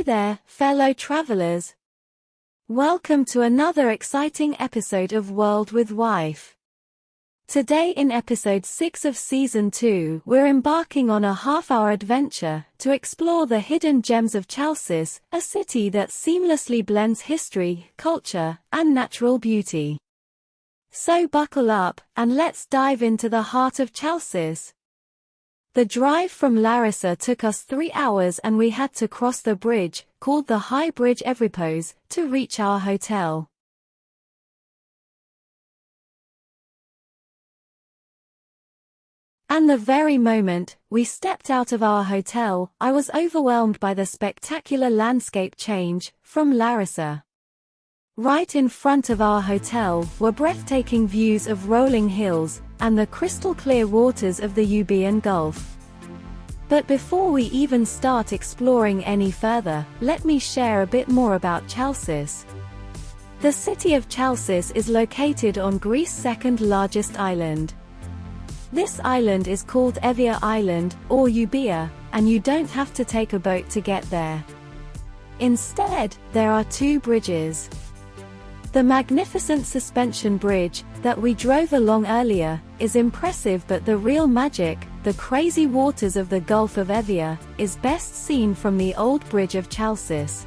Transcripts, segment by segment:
there, fellow travelers. Welcome to another exciting episode of World with Wife. Today in episode 6 of season 2, we're embarking on a half-hour adventure to explore the hidden gems of Chalcis, a city that seamlessly blends history, culture, and natural beauty. So buckle up, and let's dive into the heart of Chalcis. The drive from Larissa took us 3 hours and we had to cross the bridge, called the High Bridge Evripos, to reach our hotel. And the very moment we stepped out of our hotel, I was overwhelmed by the spectacular landscape change from Larissa. Right in front of our hotel were breathtaking views of rolling hills and the crystal-clear waters of the Euboean Gulf. But before we even start exploring any further, let me share a bit more about Chalcis. The city of Chalcis is located on Greece's second-largest island. This island is called Evia Island, or Euboea, and you don't have to take a boat to get there. Instead, there are 2 bridges. The magnificent suspension bridge that we drove along earlier is impressive, but the real magic, the crazy waters of the Gulf of Evia, is best seen from the old bridge of Chalcis.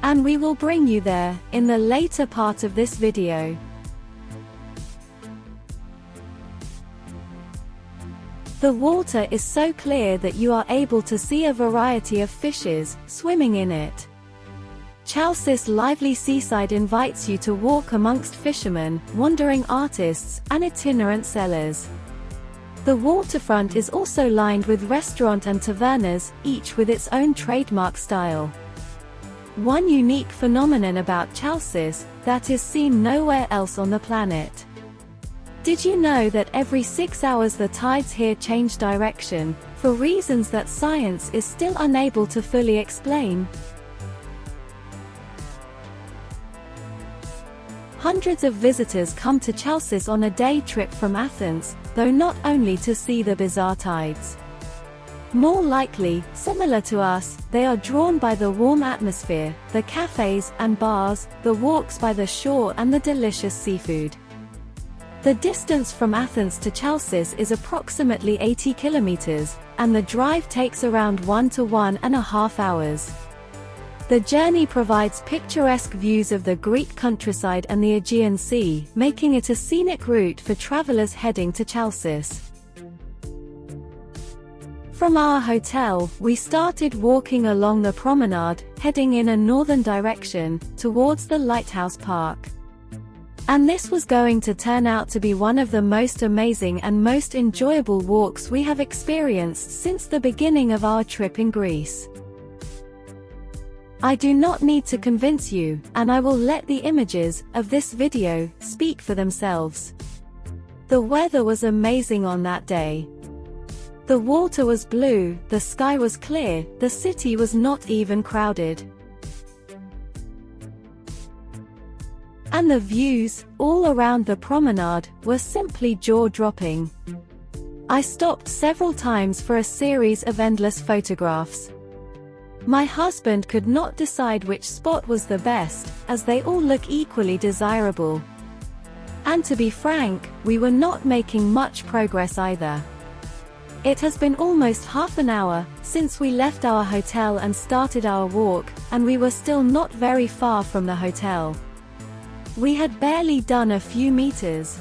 And we will bring you there in the later part of this video. The water is so clear that you are able to see a variety of fishes swimming in it. Chalcis' lively seaside invites you to walk amongst fishermen, wandering artists, and itinerant sellers. The waterfront is also lined with restaurants and tavernas, each with its own trademark style. One unique phenomenon about Chalcis that is seen nowhere else on the planet. Did you know that every 6 hours the tides here change direction, for reasons that science is still unable to fully explain? Hundreds of visitors come to Chalcis on a day trip from Athens, though not only to see the bizarre tides. More likely, similar to us, they are drawn by the warm atmosphere, the cafes and bars, the walks by the shore and the delicious seafood. The distance from Athens to Chalcis is approximately 80 kilometers, and the drive takes around 1 to 1.5 hours. The journey provides picturesque views of the Greek countryside and the Aegean Sea, making it a scenic route for travelers heading to Chalcis. From our hotel, we started walking along the promenade, heading in a northern direction, towards the Lighthouse Park. And this was going to turn out to be one of the most amazing and most enjoyable walks we have experienced since the beginning of our trip in Greece. I do not need to convince you, and I will let the images of this video speak for themselves. The weather was amazing on that day. The water was blue, the sky was clear, the city was not even crowded. And the views, all around the promenade, were simply jaw-dropping. I stopped several times for a series of endless photographs. My husband could not decide which spot was the best, as they all look equally desirable. And to be frank, we were not making much progress either. It has been almost half an hour since we left our hotel and started our walk, and we were still not very far from the hotel. We had barely done a few meters.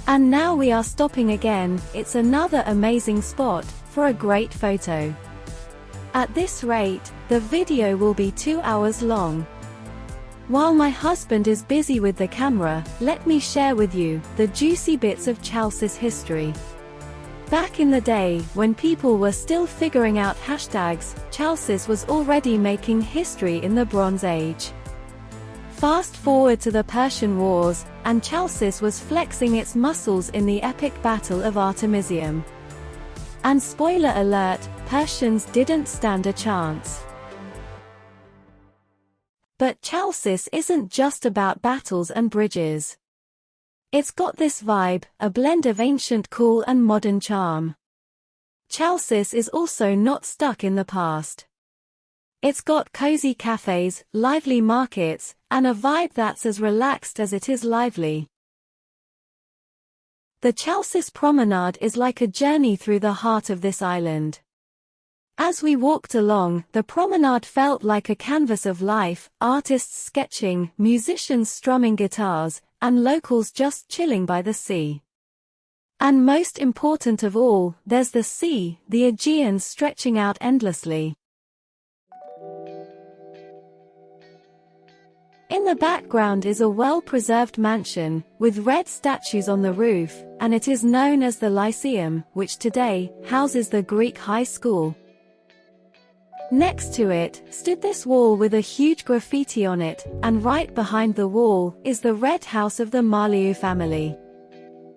And now we are stopping again. It's another amazing spot for a great photo. At this rate, the video will be 2 hours long. While my husband is busy with the camera, let me share with you the juicy bits of Chalcis history. Back in the day, when people were still figuring out hashtags, Chalcis was already making history in the Bronze Age. Fast forward to the Persian Wars, and Chalcis was flexing its muscles in the epic Battle of Artemisium. And spoiler alert, Persians didn't stand a chance. But Chalcis isn't just about battles and bridges. It's got this vibe, a blend of ancient cool and modern charm. Chalcis is also not stuck in the past. It's got cozy cafes, lively markets, and a vibe that's as relaxed as it is lively. The Chalcis Promenade is like a journey through the heart of this island. As we walked along, the promenade felt like a canvas of life, artists sketching, musicians strumming guitars, and locals just chilling by the sea. And most important of all, there's the sea, the Aegean stretching out endlessly. In the background is a well-preserved mansion, with red statues on the roof, and it is known as the Lyceum, which today houses the Greek high school. Next to it stood this wall with a huge graffiti on it, and right behind the wall is the red house of the Marliou family.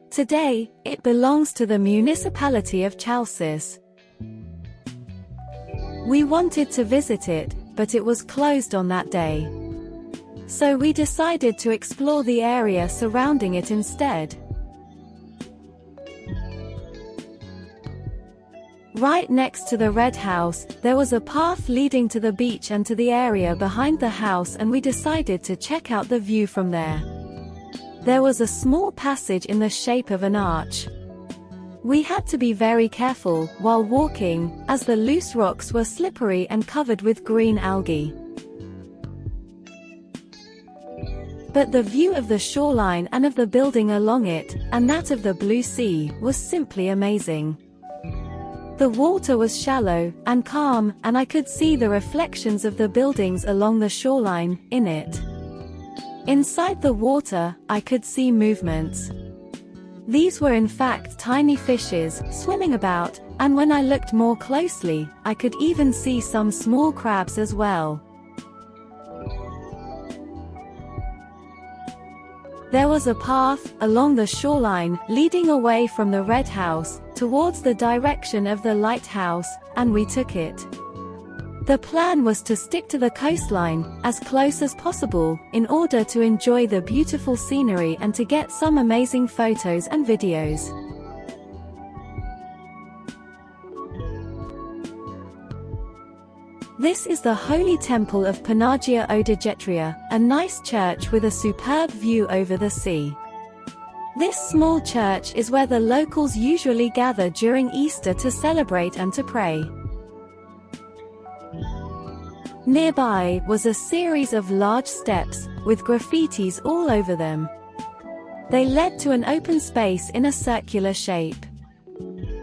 Today, it belongs to the municipality of Chalcis. We wanted to visit it, but it was closed on that day. So we decided to explore the area surrounding it instead. Right next to the red house, there was a path leading to the beach and to the area behind the house, and we decided to check out the view from there. There was a small passage in the shape of an arch. We had to be very careful while walking, as the loose rocks were slippery and covered with green algae. But the view of the shoreline and of the building along it, and that of the blue sea, was simply amazing. The water was shallow and calm, and I could see the reflections of the buildings along the shoreline in it. Inside the water, I could see movements. These were in fact tiny fishes swimming about, and when I looked more closely, I could even see some small crabs as well. There was a path along the shoreline leading away from the red house towards the direction of the lighthouse, and we took it. The plan was to stick to the coastline as close as possible in order to enjoy the beautiful scenery and to get some amazing photos and videos. This is the Holy Temple of Panagia Odogetria, a nice church with a superb view over the sea. This small church is where the locals usually gather during Easter to celebrate and to pray. Nearby was a series of large steps, with graffitis all over them. They led to an open space in a circular shape.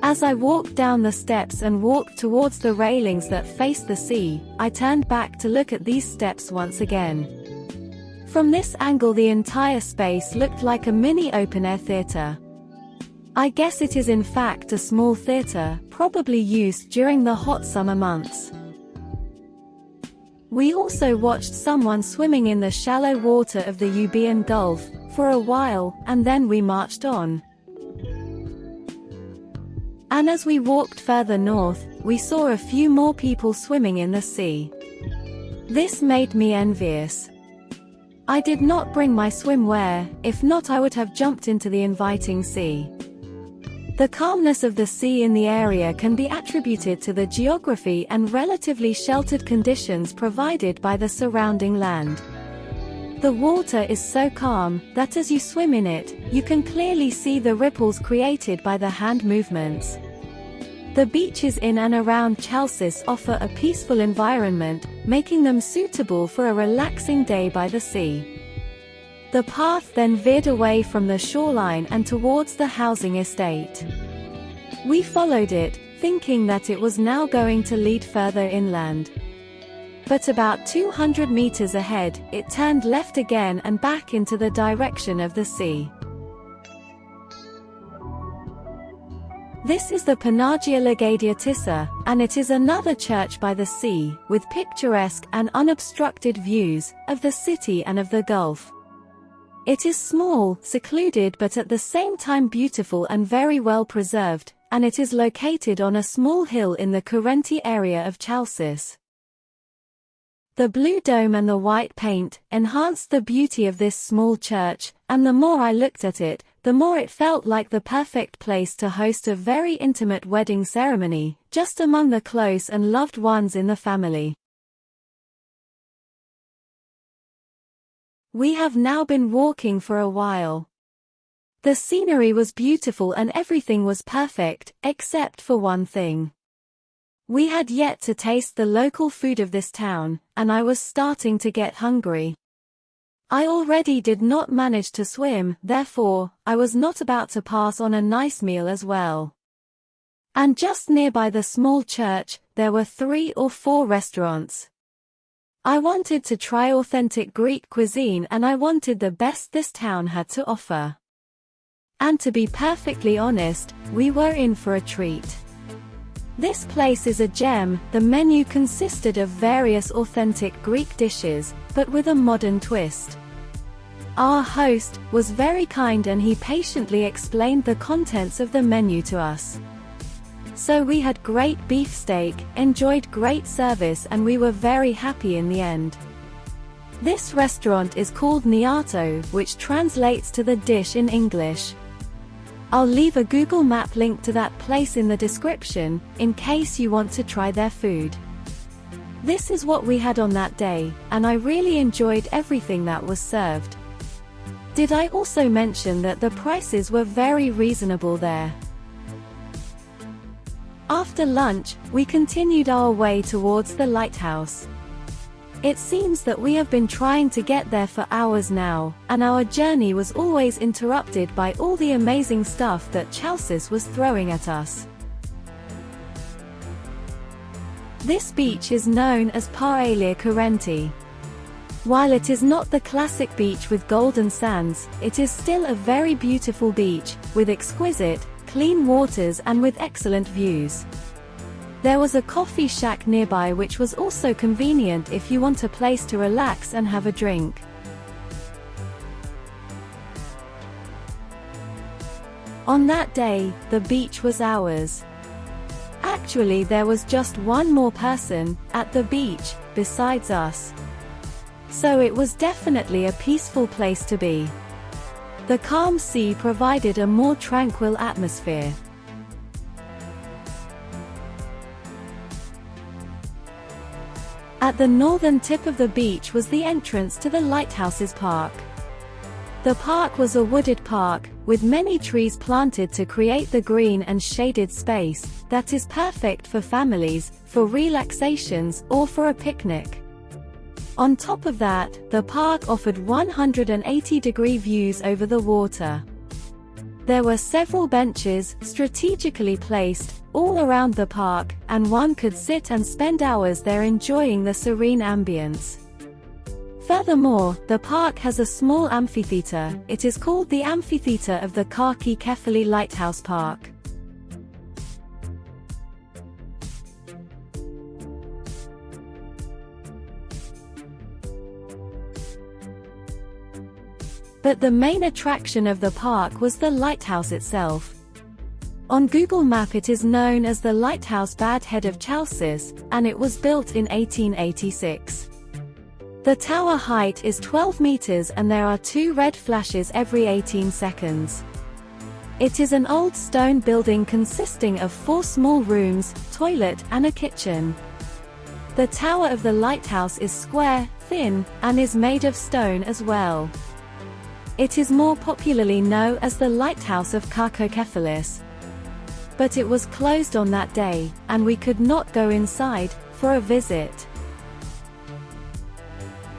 As I walked down the steps and walked towards the railings that faced the sea, I turned back to look at these steps once again. From this angle, the entire space looked like a mini open-air theatre. I guess it is in fact a small theatre, probably used during the hot summer months. We also watched someone swimming in the shallow water of the Euboean Gulf for a while, and then we marched on. And as we walked further north, we saw a few more people swimming in the sea. This made me envious. I did not bring my swimwear, if not I would have jumped into the inviting sea. The calmness of the sea in the area can be attributed to the geography and relatively sheltered conditions provided by the surrounding land. The water is so calm that as you swim in it, you can clearly see the ripples created by the hand movements. The beaches in and around Chalcis offer a peaceful environment, making them suitable for a relaxing day by the sea. The path then veered away from the shoreline and towards the housing estate. We followed it, thinking that it was now going to lead further inland. But about 200 meters ahead, it turned left again and back into the direction of the sea. This is the Panagia Legadiatissa, and it is another church by the sea, with picturesque and unobstructed views of the city and of the Gulf. It is small, secluded, but at the same time beautiful and very well preserved, and it is located on a small hill in the Currenti area of Chalcis. The blue dome and the white paint enhanced the beauty of this small church, and the more I looked at it, the more it felt like the perfect place to host a very intimate wedding ceremony, just among the close and loved ones in the family. We have now been walking for a while. The scenery was beautiful and everything was perfect, except for one thing. We had yet to taste the local food of this town, and I was starting to get hungry. I already did not manage to swim, therefore, I was not about to pass on a nice meal as well. And just nearby the small church, there were 3 or 4 restaurants. I wanted to try authentic Greek cuisine and I wanted the best this town had to offer. And to be perfectly honest, we were in for a treat. This place is a gem. The menu consisted of various authentic Greek dishes, but with a modern twist. Our host was very kind and he patiently explained the contents of the menu to us. So we had great beefsteak, enjoyed great service and we were very happy in the end. This restaurant is called Niato, which translates to the dish in English. I'll leave a Google Map link to that place in the description, in case you want to try their food. This is what we had on that day, and I really enjoyed everything that was served. Did I also mention that the prices were very reasonable there? After lunch, we continued our way towards the lighthouse. It seems that we have been trying to get there for hours now, and our journey was always interrupted by all the amazing stuff that Chalcis was throwing at us. This beach is known as Paralia Currenti. While it is not the classic beach with golden sands, it is still a very beautiful beach, with exquisite, clean waters and with excellent views. There was a coffee shack nearby which was also convenient if you want a place to relax and have a drink. On that day, the beach was ours. Actually, there was just one more person at the beach besides us. So it was definitely a peaceful place to be. The calm sea provided a more tranquil atmosphere. At the northern tip of the beach was the entrance to the Lighthouse's park. The park was a wooded park, with many trees planted to create the green and shaded space that is perfect for families, for relaxations, or for a picnic. On top of that, the park offered 180-degree views over the water. There were several benches, strategically placed, all around the park, and one could sit and spend hours there enjoying the serene ambience. Furthermore, the park has a small amphitheater. It is called the Amphitheater of the Kaki Kefali Lighthouse Park. But the main attraction of the park was the lighthouse itself. On Google Map it is known as the Lighthouse Bad Head of Chalcis, and it was built in 1886. The tower height is 12 meters and there are 2 red flashes every 18 seconds. It is an old stone building consisting of 4 small rooms, toilet, and a kitchen. The tower of the lighthouse is square, thin, and is made of stone as well. It is more popularly known as the Lighthouse of Kakokephalis. But it was closed on that day, and we could not go inside for a visit.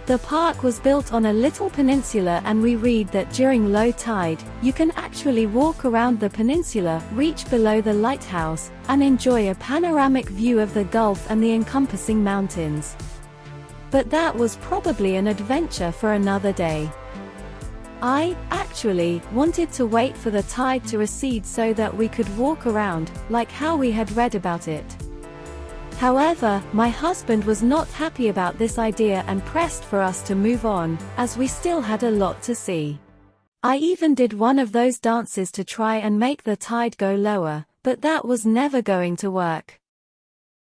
The park was built on a little peninsula and we read that during low tide, you can actually walk around the peninsula, reach below the lighthouse, and enjoy a panoramic view of the Gulf and the encompassing mountains. But that was probably an adventure for another day. I, actually, wanted to wait for the tide to recede so that we could walk around, like how we had read about it. However, my husband was not happy about this idea and pressed for us to move on, as we still had a lot to see. I even did one of those dances to try and make the tide go lower, but that was never going to work.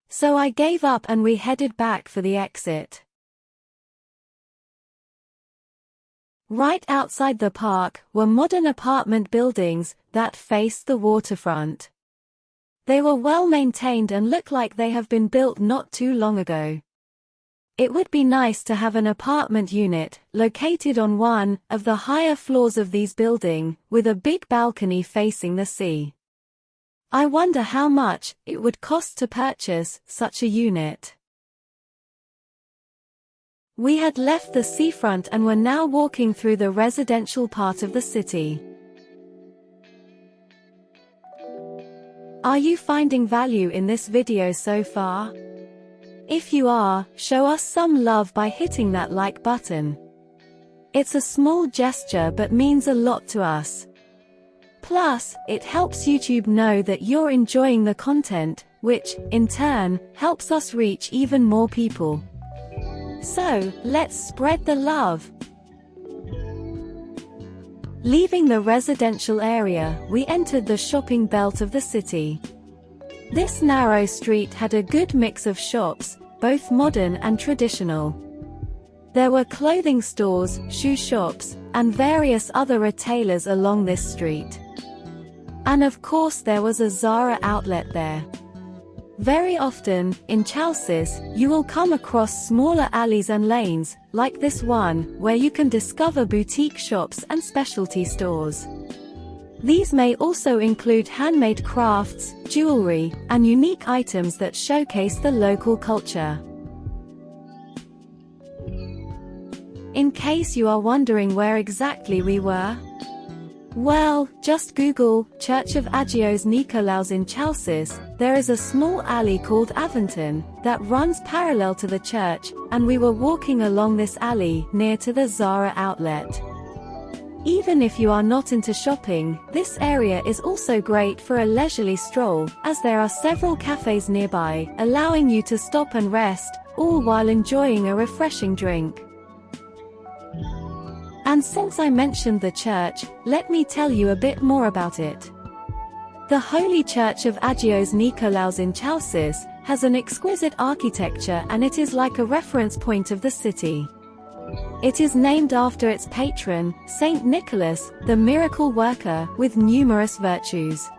So I gave up and we headed back for the exit. Right outside the park were modern apartment buildings that faced the waterfront. They were well maintained and look like they have been built not too long ago. It would be nice to have an apartment unit located on one of the higher floors of these buildings, with a big balcony facing the sea. I wonder how much it would cost to purchase such a unit. We had left the seafront and were now walking through the residential part of the city. Are you finding value in this video so far? If you are, show us some love by hitting that like button. It's a small gesture but means a lot to us. Plus, it helps YouTube know that you're enjoying the content, which, in turn, helps us reach even more people. So, let's spread the love. Leaving the residential area, we entered the shopping belt of the city. This narrow street had a good mix of shops, both modern and traditional. There were clothing stores, shoe shops, and various other retailers along this street. And of course there was a Zara outlet there. Very often, in Chalcis, you will come across smaller alleys and lanes, like this one, where you can discover boutique shops and specialty stores. These may also include handmade crafts, jewelry, and unique items that showcase the local culture. In case you are wondering where exactly we were, well, just Google Church of Agios Nikolaos in Chalcis. There is a small alley called Aventon that runs parallel to the church, and we were walking along this alley near to the Zara outlet. Even if you are not into shopping, this area is also great for a leisurely stroll, as there are several cafes nearby, allowing you to stop and rest, all while enjoying a refreshing drink. And since I mentioned the church, let me tell you a bit more about it. The Holy Church of Agios Nikolaos in Chalcis has an exquisite architecture, and it is like a reference point of the city. It is named after its patron, Saint Nicholas, the miracle worker, with numerous virtues.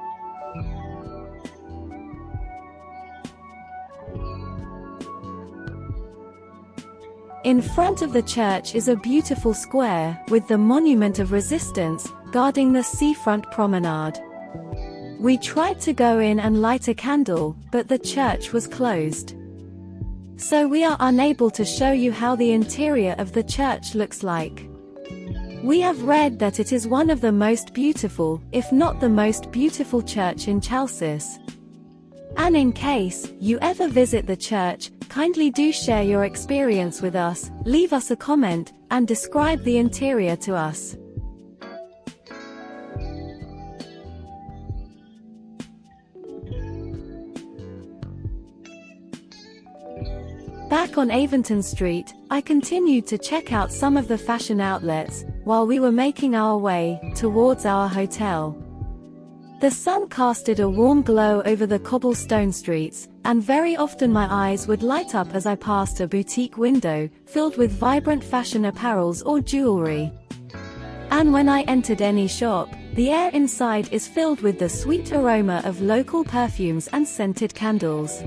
In front of the church is a beautiful square, with the Monument of Resistance, guarding the seafront promenade. We tried to go in and light a candle, but the church was closed. So we are unable to show you how the interior of the church looks like. We have read that it is one of the most beautiful, if not the most beautiful church in Chalcis. And in case you ever visit the church, kindly do share your experience with us, leave us a comment, and describe the interior to us. Back on Aventon Street, I continued to check out some of the fashion outlets, while we were making our way towards our hotel. The sun casted a warm glow over the cobblestone streets, and very often my eyes would light up as I passed a boutique window, filled with vibrant fashion apparels or jewelry. And when I entered any shop, the air inside is filled with the sweet aroma of local perfumes and scented candles.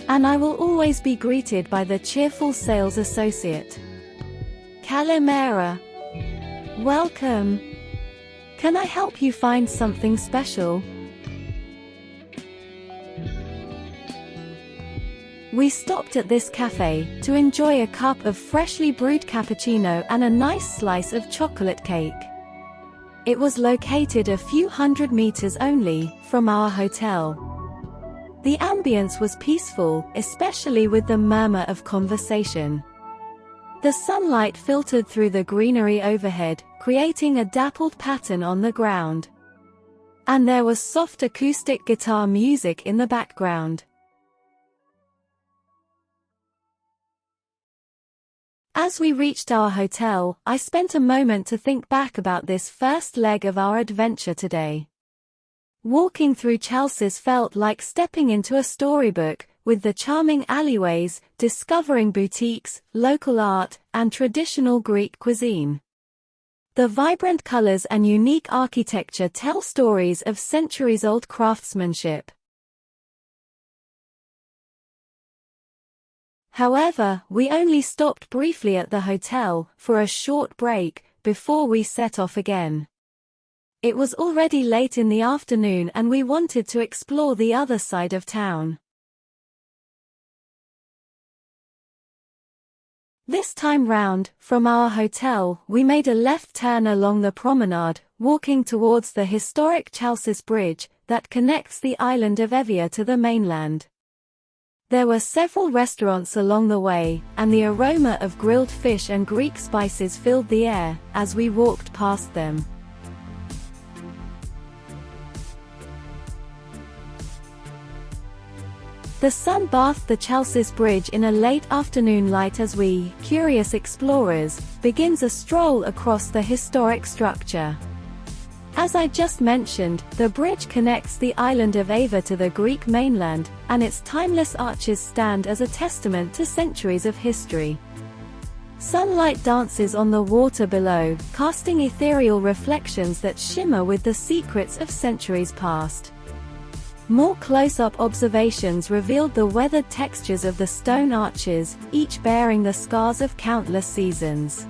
And I will always be greeted by the cheerful sales associate. Kalimera. Welcome. Can I help you find something special? We stopped at this cafe to enjoy a cup of freshly brewed cappuccino and a nice slice of chocolate cake. It was located a few hundred meters only from our hotel. The ambience was peaceful, especially with the murmur of conversation. The sunlight filtered through the greenery overhead, creating a dappled pattern on the ground. And there was soft acoustic guitar music in the background. As we reached our hotel, I spent a moment to think back about this first leg of our adventure today. Walking through Chalcis felt like stepping into a storybook, with the charming alleyways, discovering boutiques, local art, and traditional Greek cuisine. The vibrant colors and unique architecture tell stories of centuries-old craftsmanship. However, we only stopped briefly at the hotel for a short break before we set off again. It was already late in the afternoon and we wanted to explore the other side of town. This time round, from our hotel, we made a left turn along the promenade, walking towards the historic Chalcis Bridge that connects the island of Evia to the mainland. There were several restaurants along the way, and the aroma of grilled fish and Greek spices filled the air as we walked past them. The sun bathed the Chalcis Bridge in a late afternoon light as we, curious explorers, begins a stroll across the historic structure. As I just mentioned, the bridge connects the island of Ava to the Greek mainland, and its timeless arches stand as a testament to centuries of history. Sunlight dances on the water below, casting ethereal reflections that shimmer with the secrets of centuries past. More close-up observations revealed the weathered textures of the stone arches, each bearing the scars of countless seasons.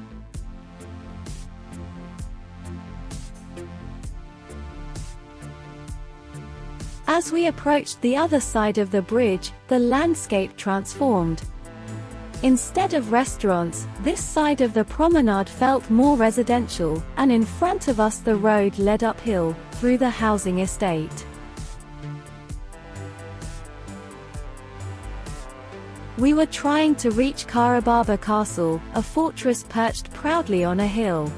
As we approached the other side of the bridge, the landscape transformed. Instead of restaurants, this side of the promenade felt more residential, and in front of us the road led uphill, through the housing estate. We were trying to reach Karababa Castle, a fortress perched proudly on a hill.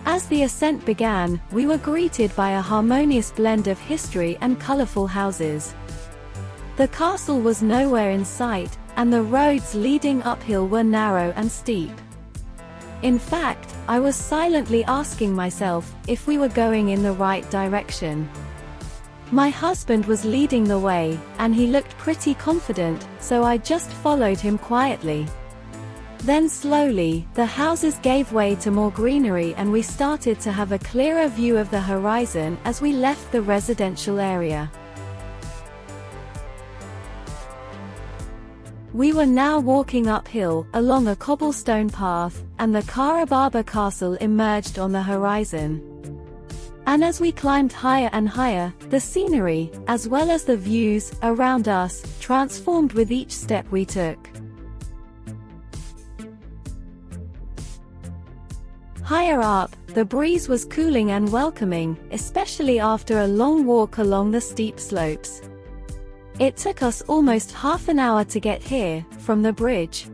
As the ascent began, we were greeted by a harmonious blend of history and colorful houses. The castle was nowhere in sight, and the roads leading uphill were narrow and steep. In fact, I was silently asking myself if we were going in the right direction. My husband was leading the way, and he looked pretty confident, so I just followed him quietly. Then slowly, the houses gave way to more greenery and we started to have a clearer view of the horizon as we left the residential area. We were now walking uphill, along a cobblestone path, and the Karababa Castle emerged on the horizon. And as we climbed higher and higher, the scenery, as well as the views around us, transformed with each step we took. Higher up, the breeze was cooling and welcoming, especially after a long walk along the steep slopes. It took us almost half an hour to get here, from the bridge.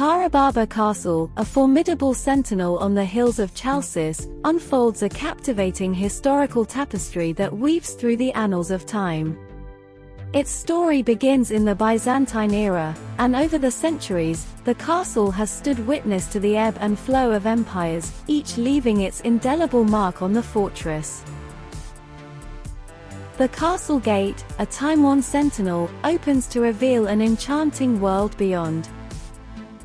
Karababa Castle, a formidable sentinel on the hills of Chalcis, unfolds a captivating historical tapestry that weaves through the annals of time. Its story begins in the Byzantine era, and over the centuries, the castle has stood witness to the ebb and flow of empires, each leaving its indelible mark on the fortress. The castle gate, a time-worn sentinel, opens to reveal an enchanting world beyond.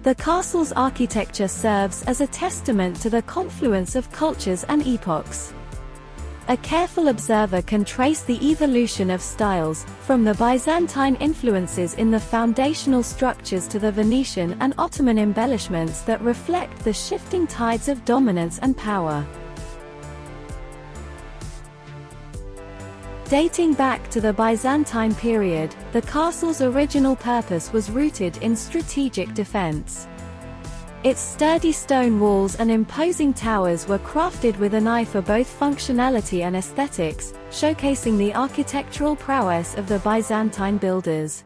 The castle's architecture serves as a testament to the confluence of cultures and epochs. A careful observer can trace the evolution of styles, from the Byzantine influences in the foundational structures to the Venetian and Ottoman embellishments that reflect the shifting tides of dominance and power. Dating back to the Byzantine period, the castle's original purpose was rooted in strategic defense. Its sturdy stone walls and imposing towers were crafted with an eye for both functionality and aesthetics, showcasing the architectural prowess of the Byzantine builders.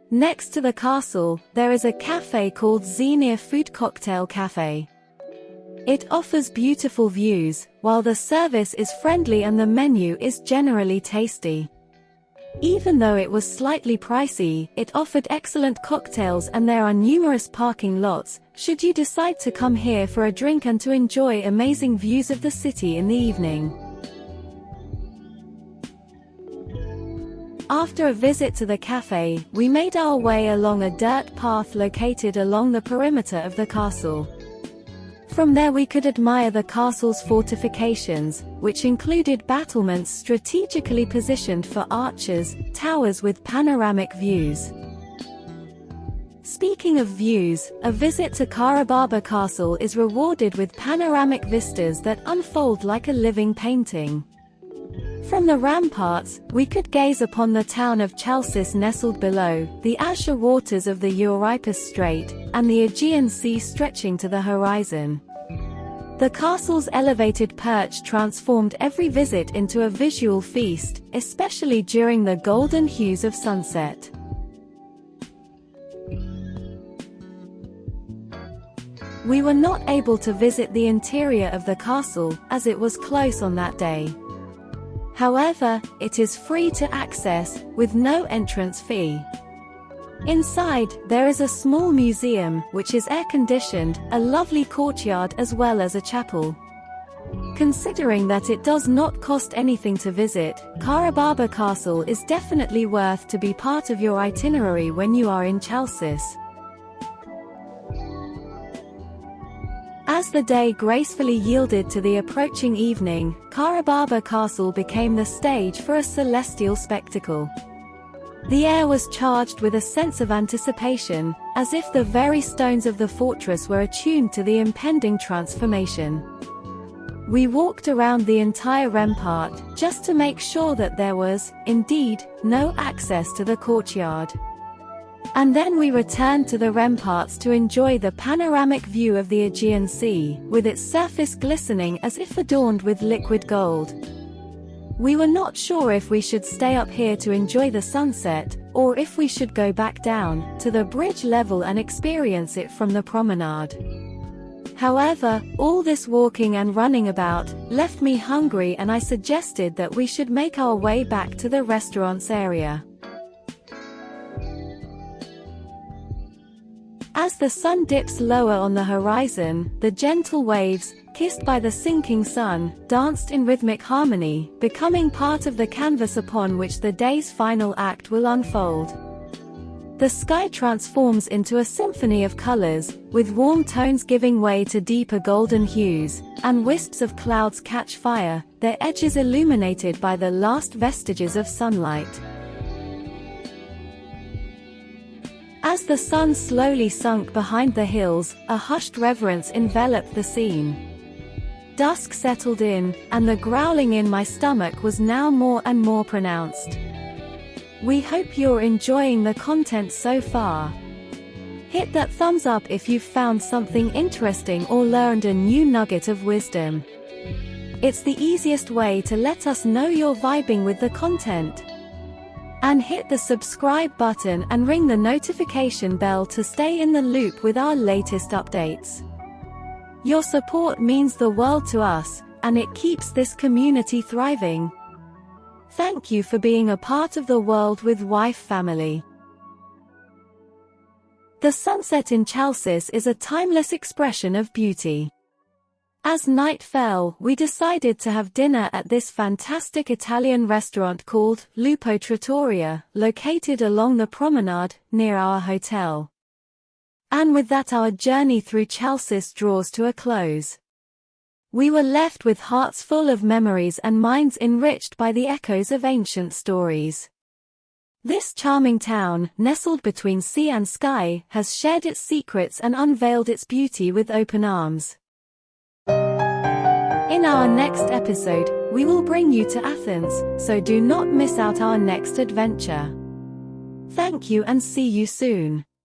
Next to the castle, there is a cafe called Xenia Food Cocktail Cafe. It offers beautiful views, while the service is friendly and the menu is generally tasty. Even though it was slightly pricey, it offered excellent cocktails and there are numerous parking lots, should you decide to come here for a drink and to enjoy amazing views of the city in the evening. After a visit to the cafe, we made our way along a dirt path located along the perimeter of the castle. From there we could admire the castle's fortifications, which included battlements strategically positioned for archers, towers with panoramic views. Speaking of views, a visit to Karababa Castle is rewarded with panoramic vistas that unfold like a living painting. From the ramparts, we could gaze upon the town of Chalcis nestled below, the azure waters of the Evripos Strait, and the Aegean Sea stretching to the horizon. The castle's elevated perch transformed every visit into a visual feast, especially during the golden hues of sunset. We were not able to visit the interior of the castle, as it was closed on that day. However, it is free to access, with no entrance fee. Inside, there is a small museum, which is air-conditioned, a lovely courtyard as well as a chapel. Considering that it does not cost anything to visit, Karababa Castle is definitely worth to be part of your itinerary when you are in Chalcis. As the day gracefully yielded to the approaching evening, Karababa Castle became the stage for a celestial spectacle. The air was charged with a sense of anticipation, as if the very stones of the fortress were attuned to the impending transformation. We walked around the entire rampart, just to make sure that there was, indeed, no access to the courtyard. And then we returned to the ramparts to enjoy the panoramic view of the Aegean Sea, with its surface glistening as if adorned with liquid gold. We were not sure if we should stay up here to enjoy the sunset, or if we should go back down, to the bridge level and experience it from the promenade. However, all this walking and running about, left me hungry and I suggested that we should make our way back to the restaurants area. As the sun dips lower on the horizon, the gentle waves, kissed by the sinking sun, danced in rhythmic harmony, becoming part of the canvas upon which the day's final act will unfold. The sky transforms into a symphony of colors, with warm tones giving way to deeper golden hues, and wisps of clouds catch fire, their edges illuminated by the last vestiges of sunlight. As the sun slowly sunk behind the hills, a hushed reverence enveloped the scene. Dusk settled in, and the growling in my stomach was now more and more pronounced. We hope you're enjoying the content so far. Hit that thumbs up if you've found something interesting or learned a new nugget of wisdom. It's the easiest way to let us know you're vibing with the content. And hit the subscribe button and ring the notification bell to stay in the loop with our latest updates. Your support means the world to us, and it keeps this community thriving. Thank you for being a part of the World with Wife family. The sunset in Chalcis is a timeless expression of beauty. As night fell, we decided to have dinner at this fantastic Italian restaurant called Lupo Trattoria, located along the promenade, near our hotel. And with that our journey through Chalcis draws to a close. We were left with hearts full of memories and minds enriched by the echoes of ancient stories. This charming town, nestled between sea and sky, has shared its secrets and unveiled its beauty with open arms. In our next episode, we will bring you to Athens, so do not miss out our next adventure. Thank you and see you soon.